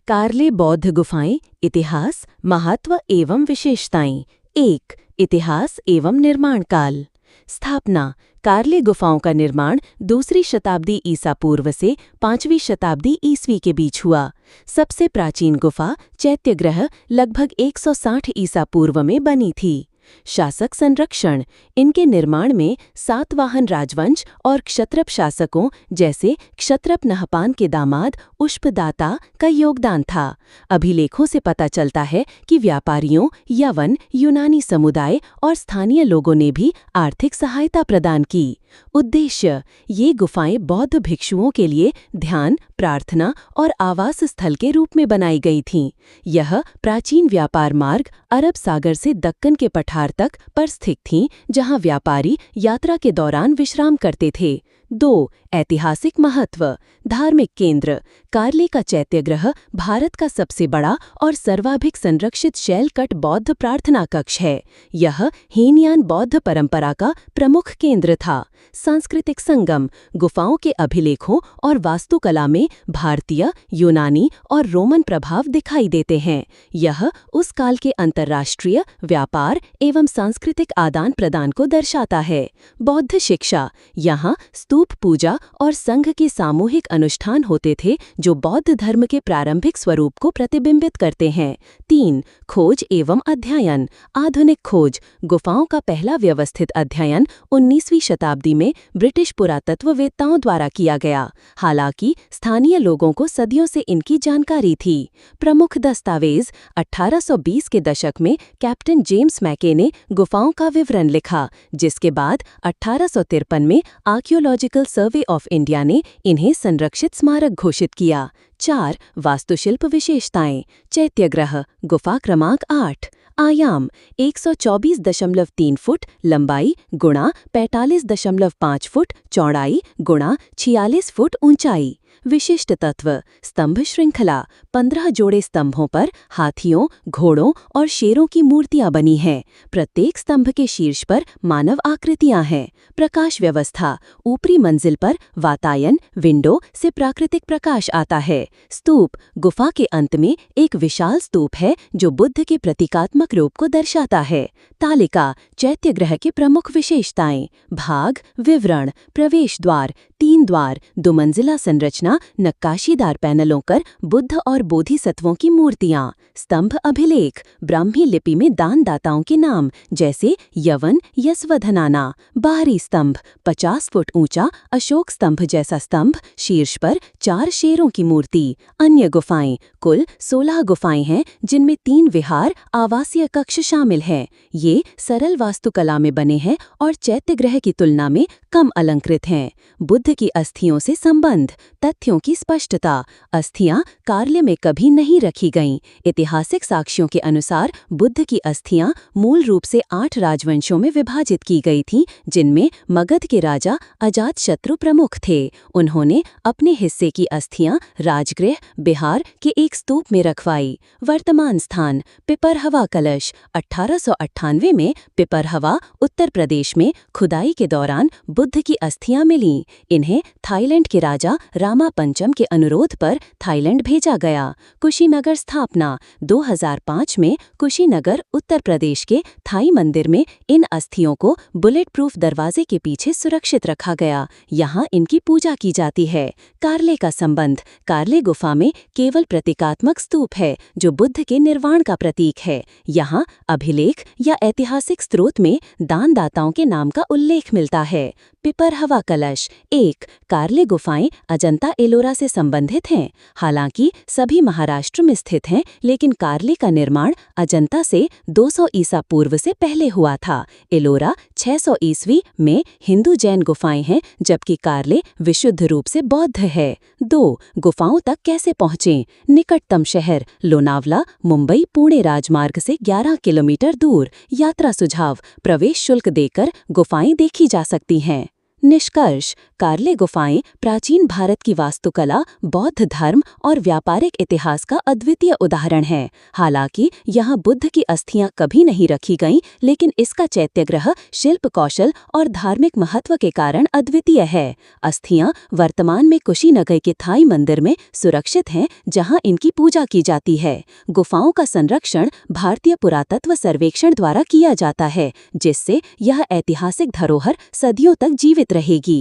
कार्ले बौद्ध गुफाएं, इतिहास, महत्व एवं विशेषताएं। 1. इतिहास एवं निर्माण काल। स्थापना। कार्ले गुफाओं का निर्माण 2री शताब्दी ईसा पूर्व से 5वीं शताब्दी ईस्वी के बीच हुआ। सबसे प्राचीन गुफा चैत्यग्रह लगभग 160 ईसा पूर्व में बनी थी। शासक संरक्षण। इनके निर्माण में सातवाहन राजवंश और क्षत्रप शासकों जैसे क्षत्रप नहपान के दामाद उष्पदाता का योगदान था। अभिलेखों से पता चलता है कि व्यापारियों, यवन, यूनानी समुदाय और स्थानीय लोगों ने भी आर्थिक सहायता प्रदान की। उद्देश्य। ये गुफाएं बौद्ध भिक्षुओं के लिए ध्यान, प्रार्थना और आवास स्थल के रूप में बनाई गई थीं। यह प्राचीन व्यापार मार्ग अरब सागर से दक्कन के पठार तक पर स्थित थीं, जहां व्यापारी यात्रा के दौरान विश्राम करते थे। 2. ऐतिहासिक महत्व। धार्मिक केंद्र। कार्ले का चैत्यग्रह भारत का सबसे बड़ा और सर्वाधिक संरक्षित शैलकट बौद्ध प्रार्थना कक्ष है। यह हीनयान बौद्ध परंपरा का प्रमुख केंद्र था। सांस्कृतिक संगम। गुफाओं के अभिलेखों और वास्तुकला में भारतीय, यूनानी और रोमन प्रभाव दिखाई देते हैं। यह उस काल के अंतर्राष्ट्रीय व्यापार एवं सांस्कृतिक आदान प्रदान को दर्शाता है। बौद्ध शिक्षा। यहाँ स्तूप पूजा और संघ के सामूहिक अनुष्ठान होते थे, जो बौद्ध धर्म के प्रारंभिक स्वरूप को प्रतिबिंबित करते हैं। 3. खोज एवं अध्ययन। आधुनिक खोज। गुफाओं का पहला व्यवस्थित अध्ययन 19वीं शताब्दी में ब्रिटिश पुरातत्ववेत्ताओं द्वारा किया गया। हालांकि स्थानीय लोगों को सदियों से इनकी जानकारी थी। प्रमुख दस्तावेज। 1820 के दशक में कैप्टन जेम्स मैके ने गुफाओं का विवरण लिखा, जिसके बाद 1853 में आर्कियोलॉजिकल सर्वे ऑफ इंडिया ने इन्हें संरक्षित स्मारक घोषित किया। 4. वास्तुशिल्प विशेषताएं। चैत्यग्रह गुफा क्रमांक 8। आयाम 124.3 फुट लंबाई गुणा 45.5 फुट चौड़ाई गुणा 46 फुट ऊंचाई। विशिष्ट तत्व। स्तंभ श्रृंखला। 15 जोड़े स्तंभों पर हाथियों, घोड़ों और शेरों की मूर्तियां बनी हैं। प्रत्येक स्तंभ के शीर्ष पर मानव आकृतियां हैं। प्रकाश व्यवस्था। ऊपरी मंजिल पर वातायन विंडो से प्राकृतिक प्रकाश आता है। स्तूप। गुफा के अंत में एक विशाल स्तूप है, जो बुद्ध के प्रतीकात्मक रूप को दर्शाता है। तालिका। चैत्यग्रह की प्रमुख विशेषताएं। भाग। विवरण। प्रवेश द्वार 3 द्वार, 2 मंजिला संरचना, नक्काशीदार पैनलों कर बुद्ध और बोधिसत्वों की मूर्तियां। स्तंभ अभिलेख। ब्राह्मी लिपि में दानदाताओं के नाम, जैसे यवन यशवधनाना। बाहरी स्तंभ। 50 फुट ऊंचा अशोक स्तंभ जैसा स्तंभ, शीर्ष पर 4 शेरों की मूर्ति। अन्य गुफाएं। कुल 16 गुफाएं हैं, जिनमें 3 विहार आवासीय कक्ष शामिल हैं। ये सरल वास्तुकला में बने हैं और चैत्यग्रह की तुलना में कम अलंकृत हैं। बुद्ध की अस्थियों से संबंध। तथ्यों की स्पष्टता। अस्थियां कार्ले में कभी नहीं रखी गईं। ऐतिहासिक साक्ष्यों के अनुसार बुद्ध की अस्थियां मूल रूप से 8 राजवंशों में विभाजित की गई थीं, जिनमें मगध के राजा अजातशत्रु प्रमुख थे। उन्होंने अपने हिस्से की अस्थियां राजगृह बिहार के एक स्तूप में रखवाई। वर्तमान स्थान। पिपरहवा कलश। 1898 में पिपरहवा उत्तर प्रदेश में खुदाई के दौरान बुद्ध की अस्थियां मिलीं। इन्हें थाईलैंड के राजा रामा पंचम के अनुरोध पर थाईलैंड भेजा गया। कुशीनगर स्थापना। 2005 में कुशीनगर उत्तर प्रदेश के थाई मंदिर में इन अस्थियों को बुलेट प्रूफ दरवाजे के पीछे सुरक्षित रखा गया। यहाँ इनकी पूजा की जाती है। कार्ले का संबंध। कार्ले गुफा में केवल प्रतीकात्मक स्तूप है, जो बुद्ध के निर्वाण का प्रतीक है। यहाँ अभिलेख या ऐतिहासिक स्रोत में दानदाताओं के नाम का उल्लेख मिलता है। पिपरहवा कलश। 1. कार्ले गुफाएं अजंता एलोरा से संबंधित हैं। हालांकि सभी महाराष्ट्र में स्थित हैं, लेकिन कार्ले का निर्माण अजंता से 200 ईसा पूर्व से पहले हुआ था। एलोरा 600 ईस्वी में हिंदू जैन गुफाएं हैं, जबकि कार्ले विशुद्ध रूप से बौद्ध है। 2. गुफाओं तक कैसे पहुँचें। निकटतम शहर लोनावला मुंबई पुणे राजमार्ग से 11 किलोमीटर दूर। यात्रा सुझाव। प्रवेश शुल्क देकर गुफाएं देखी जा सकती हैं। निष्कर्ष, कार्ले गुफाएं प्राचीन भारत की वास्तुकला, बौद्ध धर्म और व्यापारिक इतिहास का अद्वितीय उदाहरण है। हालांकि यहाँ बुद्ध की अस्थियां कभी नहीं रखी गईं, लेकिन इसका चैत्यग्रह शिल्प कौशल और धार्मिक महत्व के कारण अद्वितीय है। अस्थियां वर्तमान में कुशीनगर के थाई मंदिर में सुरक्षित हैं, जहां इनकी पूजा की जाती है। गुफाओं का संरक्षण भारतीय पुरातत्व सर्वेक्षण द्वारा किया जाता है, जिससे यह ऐतिहासिक धरोहर सदियों तक जीवित रहेगी।